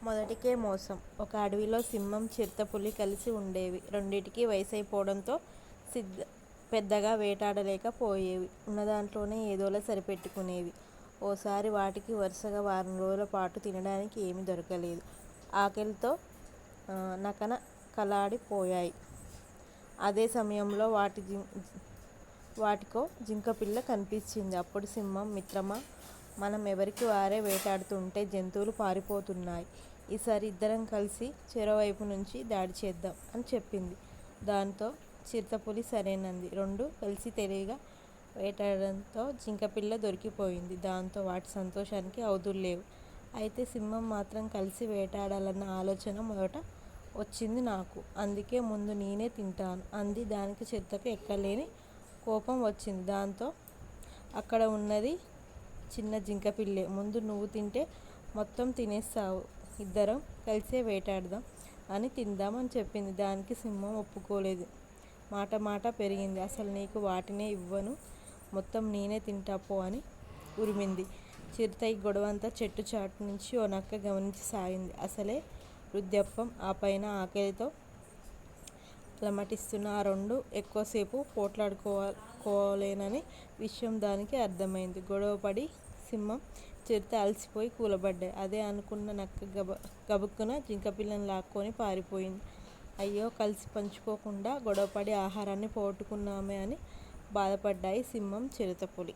మొదటికే మోసం. ఒక అడవిలో సింహం, చిరుతపులి కలిసి ఉండేవి. రెండిటికీ వయసైపోవడంతో పెద్దగా వేటాడలేకపోయేవి. ఉన్నదాంట్లోనే ఏదోలా సరిపెట్టుకునేవి. ఓసారి వాటికి వరుసగా వారం రోజుల పాటు తినడానికి ఏమీ దొరకలేదు. ఆకలితో నకనకలాడిపోయాయి. అదే సమయంలో వాటికో జింకపిల్ల కనిపించింది. అప్పుడు సింహం, మిత్రమా, మనం ఎవరికి వారే వేటాడుతుంటే జంతువులు పారిపోతున్నాయి. ఈసారి ఇద్దరం కలిసి చెరోవైపు నుంచి దాడి చేద్దాం అని చెప్పింది. దాంతో చిరుతపులి సరేనంది. రెండూ కలిసి తెలివిగా వేటాడడంతో జింకపిల్ల దొరికిపోయింది. దాంతో వాటి సంతోషానికి అవధుల్లేవు. అయితే సింహం మాత్రం కలిసి వేటాడాలన్న ఆలోచన మొదట వచ్చింది నాకు. అందుకే ముందు నేనే తింటాను అంది. దానికి చిరుతకు ఎక్కడలేని కోపం వచ్చింది. దాంతో అక్కడ ఉన్నది చిన్న జింకపిల్లే. ముందు నువ్వు తింటే మొత్తం తినేస్తావు. ఇద్దరం కలిసే వేటాడదాం అని తిందాం అని చెప్పింది. దానికి సింహం ఒప్పుకోలేదు. మాట పెరిగింది. అసలు నీకు వాటినే ఇవ్వను, మొత్తం నేనే తింటా పో అని ఉరిమింది. చిరుత ఈ గొడవంతా చెట్టు చాటు నుంచి ఓ నక్క గమనించసాగింది. అసలే వృద్ధాప్యం, ఆ పైన ఆకలితో అలమటిస్తున్న ఆ రెండూ ఎక్కువసేపు పోట్లాడుకోలేనని విషయం దానికి అర్థమైంది. గొడవపడి సింహం, చిరుత అలసిపోయి కూలబడ్డాయి. అదే అనుకున్న నక్క గబుక్కున జింకపిల్లని లాక్కొని పారిపోయింది. అయ్యో, కలిసి పంచుకోకుండా గొడవపడి ఆహారాన్ని పోగొట్టుకున్నామే అని బాధపడ్డాయి సింహం, చిరుతపులి.